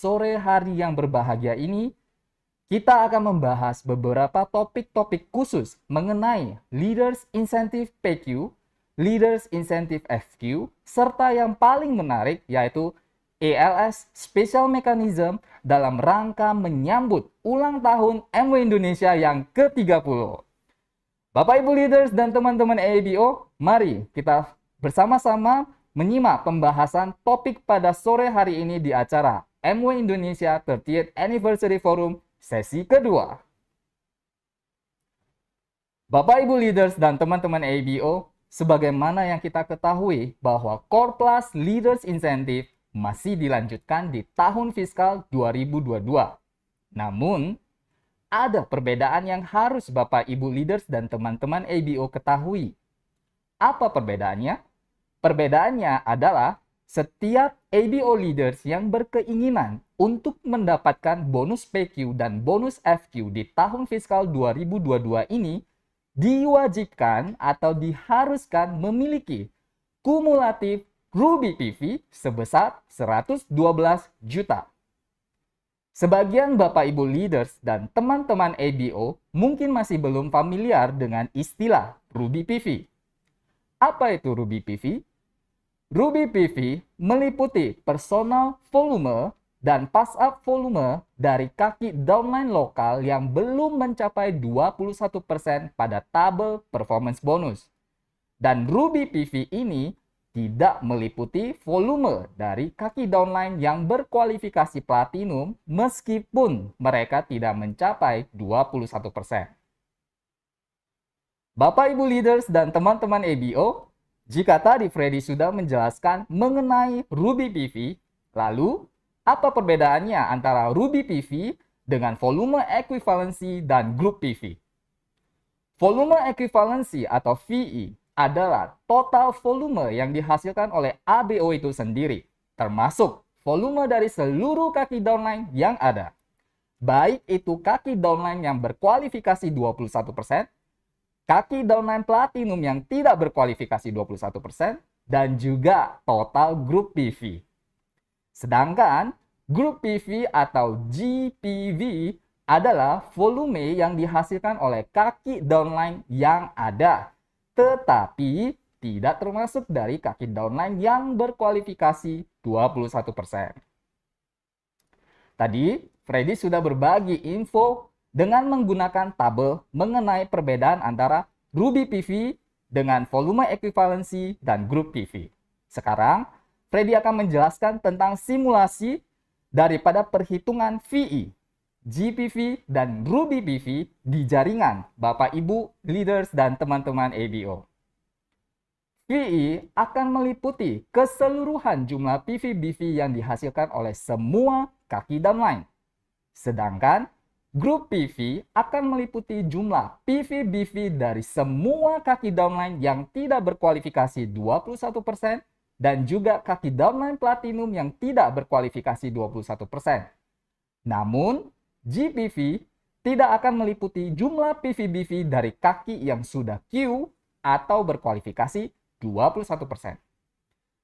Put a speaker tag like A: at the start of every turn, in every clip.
A: sore hari yang berbahagia ini, kita akan membahas beberapa topik-topik khusus mengenai Leaders Incentive PQ, Leaders Incentive FQ, serta yang paling menarik yaitu ALS Special Mechanism dalam rangka menyambut ulang tahun MW Indonesia yang ke-30. Bapak Ibu Leaders dan teman-teman ABO, mari kita bersama-sama menyimak pembahasan topik pada sore hari ini di acara MW Indonesia 30th Anniversary Forum sesi kedua. Bapak Ibu Leaders dan teman-teman ABO, sebagaimana yang kita ketahui bahwa Core Plus Leaders Incentive masih dilanjutkan di tahun fiskal 2022. Namun, ada perbedaan yang harus Bapak Ibu Leaders dan teman-teman ABO ketahui. Apa perbedaannya? Perbedaannya adalah setiap ABO leaders yang berkeinginan untuk mendapatkan bonus PQ dan bonus FQ di tahun fiskal 2022 ini diwajibkan atau diharuskan memiliki kumulatif Ruby PV sebesar 112 juta. Sebagian Bapak Ibu leaders dan teman-teman ABO mungkin masih belum familiar dengan istilah Ruby PV. Apa itu Ruby PV? Ruby PV meliputi personal volume dan pass-up volume dari kaki downline lokal yang belum mencapai 21% pada tabel performance bonus. Dan Ruby PV ini tidak meliputi volume dari kaki downline yang berkualifikasi platinum meskipun mereka tidak mencapai 21%. Bapak Ibu Leaders dan teman-teman ABO, jika tadi Freddy sudah menjelaskan mengenai Ruby PV, lalu apa perbedaannya antara Ruby PV dengan volume equivalency dan group PV? Volume equivalency atau VE adalah total volume yang dihasilkan oleh ABO itu sendiri, termasuk volume dari seluruh kaki downline yang ada. Baik itu kaki downline yang berkualifikasi 21%, kaki downline platinum yang tidak berkualifikasi 21%, dan juga total grup PV. Sedangkan grup PV atau GPV adalah volume yang dihasilkan oleh kaki downline yang ada, tetapi tidak termasuk dari kaki downline yang berkualifikasi 21%. Tadi, Freddy sudah berbagi info dengan menggunakan tabel mengenai perbedaan antara Ruby PV dengan volume equivalency dan group PV. Sekarang, Freddy akan menjelaskan tentang simulasi daripada perhitungan VE, GPV, dan Ruby PV di jaringan Bapak Ibu Leaders dan teman-teman ABO. VE akan meliputi keseluruhan jumlah PV-BV yang dihasilkan oleh semua kaki downline. Sedangkan grup PV akan meliputi jumlah PV-BV dari semua kaki downline yang tidak berkualifikasi 21% dan juga kaki downline platinum yang tidak berkualifikasi 21%. Namun, GPV tidak akan meliputi jumlah PV-BV dari kaki yang sudah Q atau berkualifikasi 21%.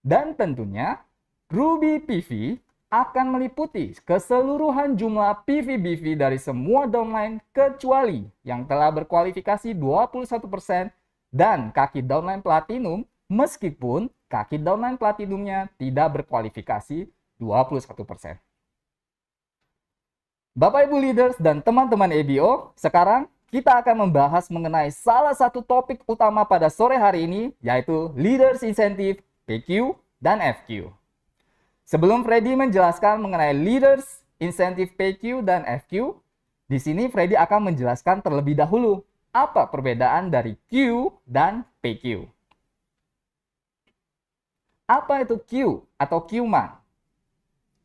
A: Dan tentunya, Ruby PV akan meliputi keseluruhan jumlah PV-BV dari semua downline kecuali yang telah berkualifikasi 21% dan kaki downline platinum meskipun kaki downline platinumnya tidak berkualifikasi 21%. Bapak Ibu Leaders dan teman-teman ABO, sekarang kita akan membahas mengenai salah satu topik utama pada sore hari ini yaitu Leaders Incentive PQ dan FQ. Sebelum Freddy menjelaskan mengenai Leaders Incentive PQ dan FQ, di sini Freddy akan menjelaskan terlebih dahulu apa perbedaan dari Q dan PQ. Apa itu Q atau Q-man?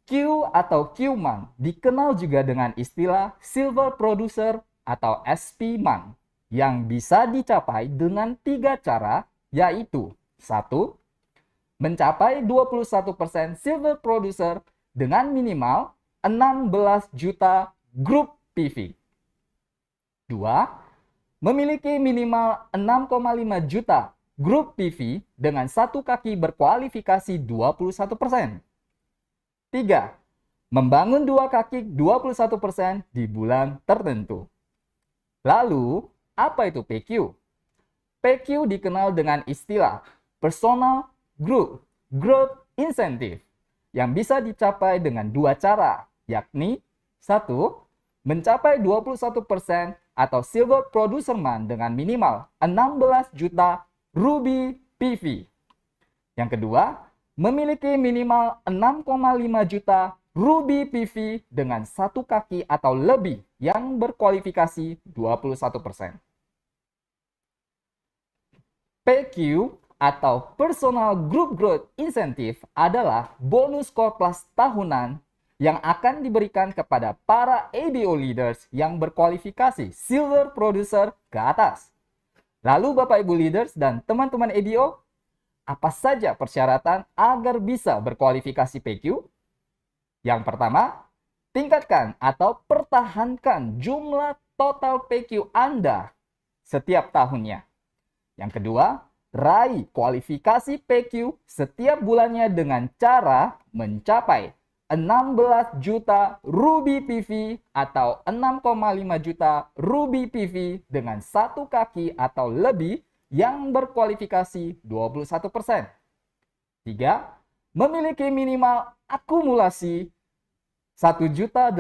A: Q atau Q-man dikenal juga dengan istilah Silver Producer atau SP-man yang bisa dicapai dengan 3 cara, yaitu 1. Mencapai 21% silver producer dengan minimal 16 juta grup PV. 2. Memiliki minimal 6,5 juta grup PV dengan satu kaki berkualifikasi 21%. 3. membangun dua kaki 21% di bulan tertentu. Lalu, apa itu PQ? PQ dikenal dengan istilah Personal Group Growth Incentive yang bisa dicapai dengan dua cara, yakni satu, mencapai 21% atau Silver Producer Month dengan minimal 16 juta Ruby PV. Yang kedua, memiliki minimal 6,5 juta Ruby PV dengan satu kaki atau lebih yang berkualifikasi 21%. PQ atau Personal Group Growth Incentive adalah bonus core plus tahunan yang akan diberikan kepada para ABO leaders yang berkualifikasi Silver Producer ke atas. Lalu Bapak Ibu leaders dan teman-teman ABO, apa saja persyaratan agar bisa berkualifikasi PQ? Yang pertama, tingkatkan atau pertahankan jumlah total PQ Anda setiap tahunnya. Yang kedua, raih kualifikasi PQ setiap bulannya dengan cara mencapai 16 juta Ruby PV atau 6,5 juta Ruby PV dengan satu kaki atau lebih yang berkualifikasi 21%. 3. Memiliki minimal akumulasi 1.800.000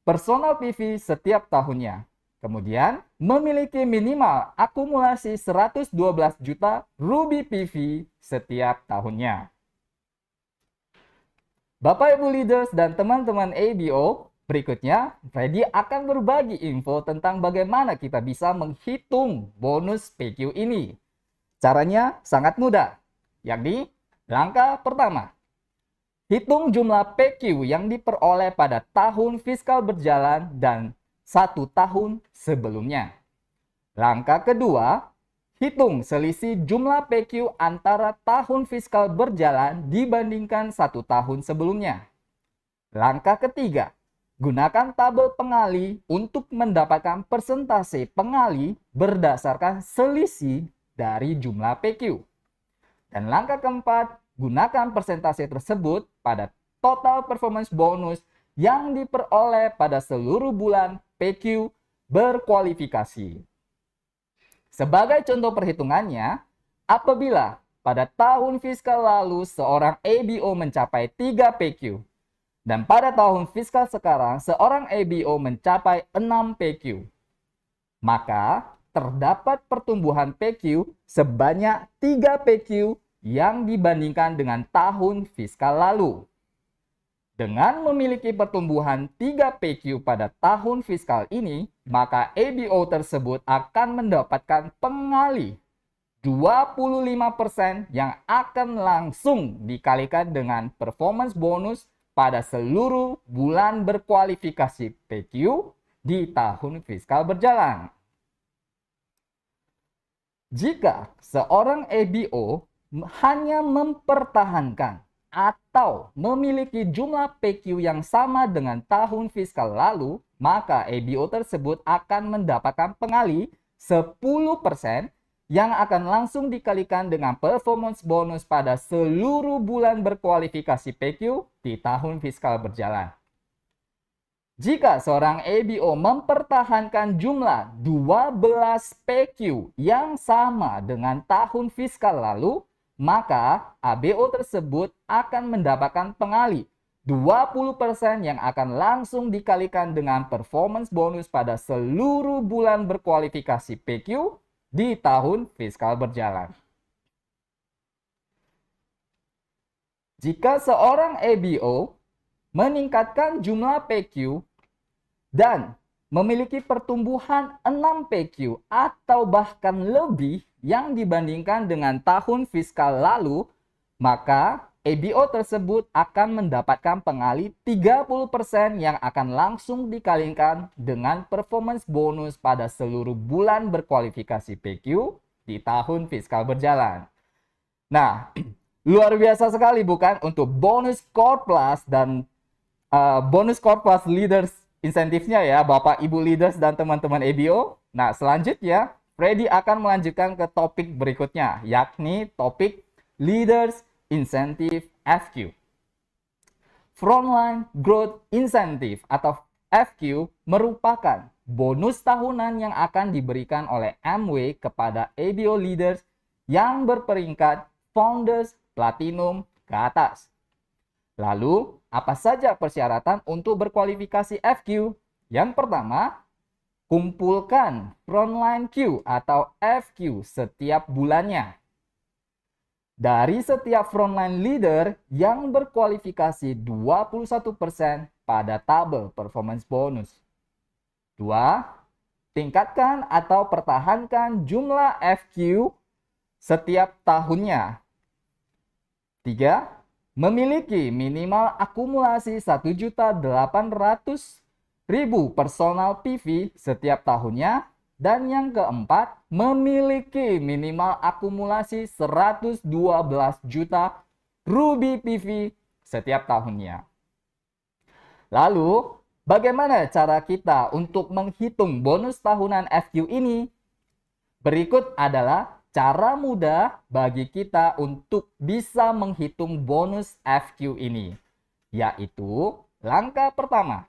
A: personal PV setiap tahunnya. Kemudian, memiliki minimal akumulasi 112 juta Ruby PV setiap tahunnya. Bapak Ibu leaders dan teman-teman ABO, berikutnya Freddy akan berbagi info tentang bagaimana kita bisa menghitung bonus PQ ini. Caranya sangat mudah, yakni langkah pertama. Hitung jumlah PQ yang diperoleh pada tahun fiskal berjalan dan 1 tahun sebelumnya. Langkah kedua, hitung selisih jumlah PQ antara tahun fiskal berjalan dibandingkan 1 tahun sebelumnya. Langkah ketiga, gunakan tabel pengali untuk mendapatkan persentase pengali berdasarkan selisih dari jumlah PQ. Dan langkah keempat, gunakan persentase tersebut pada total performance bonus yang diperoleh pada seluruh bulan PQ berkualifikasi. Sebagai contoh perhitungannya, apabila pada tahun fiskal lalu seorang ABO mencapai 3 PQ, dan pada tahun fiskal sekarang seorang ABO mencapai 6 PQ, maka terdapat pertumbuhan PQ sebanyak 3 PQ yang dibandingkan dengan tahun fiskal lalu. Dengan memiliki pertumbuhan 3 PQ pada tahun fiskal ini, maka ABO tersebut akan mendapatkan pengali 25% yang akan langsung dikalikan dengan performance bonus pada seluruh bulan berkualifikasi PQ di tahun fiskal berjalan. Jika seorang ABO hanya mempertahankan atau memiliki jumlah PQ yang sama dengan tahun fiskal lalu, maka ABO tersebut akan mendapatkan pengali 10% yang akan langsung dikalikan dengan performance bonus pada seluruh bulan berkualifikasi PQ di tahun fiskal berjalan. Jika seorang ABO mempertahankan jumlah 12 PQ yang sama dengan tahun fiskal lalu, maka ABO tersebut akan mendapatkan pengali 20% yang akan langsung dikalikan dengan performance bonus pada seluruh bulan berkualifikasi PQ di tahun fiskal berjalan. Jika seorang ABO meningkatkan jumlah PQ dan memiliki pertumbuhan 6 PQ atau bahkan lebih yang dibandingkan dengan tahun fiskal lalu, maka ABO tersebut akan mendapatkan pengali 30% yang akan langsung dikalikan dengan performance bonus pada seluruh bulan berkualifikasi PQ di tahun fiskal berjalan. Nah, luar biasa sekali bukan untuk bonus core plus dan bonus core plus leaders insentifnya ya Bapak Ibu leaders dan teman-teman ABO. Nah, selanjutnya Freddy akan melanjutkan ke topik berikutnya, yakni topik Leaders Incentive FQ. Frontline Growth Incentive atau FQ merupakan bonus tahunan yang akan diberikan oleh Amway kepada ABO leaders yang berperingkat Founders Platinum ke atas. Lalu, apa saja persyaratan untuk berkualifikasi FQ? Yang pertama, kumpulkan Frontline Q atau FQ setiap bulannya. Dari setiap frontline leader yang berkualifikasi 21% pada tabel performance bonus. 2. Tingkatkan atau pertahankan jumlah FQ setiap tahunnya. 3. Memiliki minimal akumulasi 1.800.000 personal PV setiap tahunnya. Dan yang keempat, memiliki minimal akumulasi 112 juta Ruby PV setiap tahunnya. Lalu, bagaimana cara kita untuk menghitung bonus tahunan FQ ini? Berikut adalah cara mudah bagi kita untuk bisa menghitung bonus FQ ini, yaitu langkah pertama.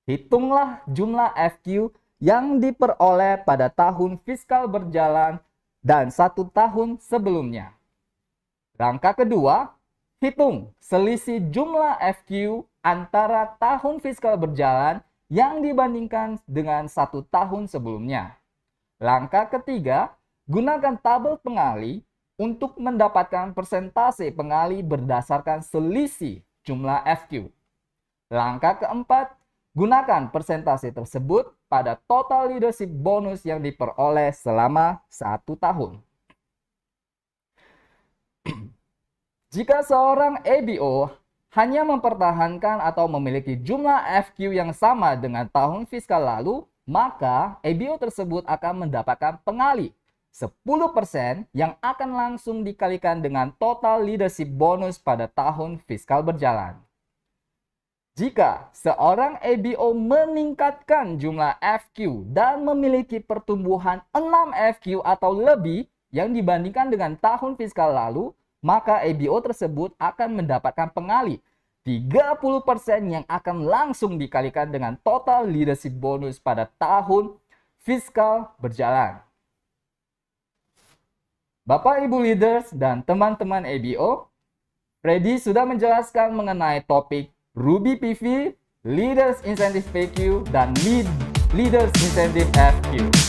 A: Hitunglah jumlah FQ yang diperoleh pada tahun fiskal berjalan dan 1 tahun sebelumnya. Langkah kedua, hitung selisih jumlah FQ antara tahun fiskal berjalan yang dibandingkan dengan 1 tahun sebelumnya. Langkah ketiga, gunakan tabel pengali untuk mendapatkan persentase pengali berdasarkan selisih jumlah FQ. Langkah keempat, gunakan persentase tersebut pada total leadership bonus yang diperoleh selama 1 tahun. Jika seorang ABO hanya mempertahankan atau memiliki jumlah FQ yang sama dengan tahun fiskal lalu, maka ABO tersebut akan mendapatkan pengali 10% yang akan langsung dikalikan dengan total leadership bonus pada tahun fiskal berjalan. Jika seorang ABO meningkatkan jumlah FQ dan memiliki pertumbuhan 6 FQ atau lebih yang dibandingkan dengan tahun fiskal lalu, maka ABO tersebut akan mendapatkan pengali 30% yang akan langsung dikalikan dengan total leadership bonus pada tahun fiskal berjalan. Bapak Ibu leaders dan teman-teman ABO, Freddy sudah menjelaskan mengenai topik Ruby PV, Leaders Incentive PQ, dan Leaders Incentive FQ.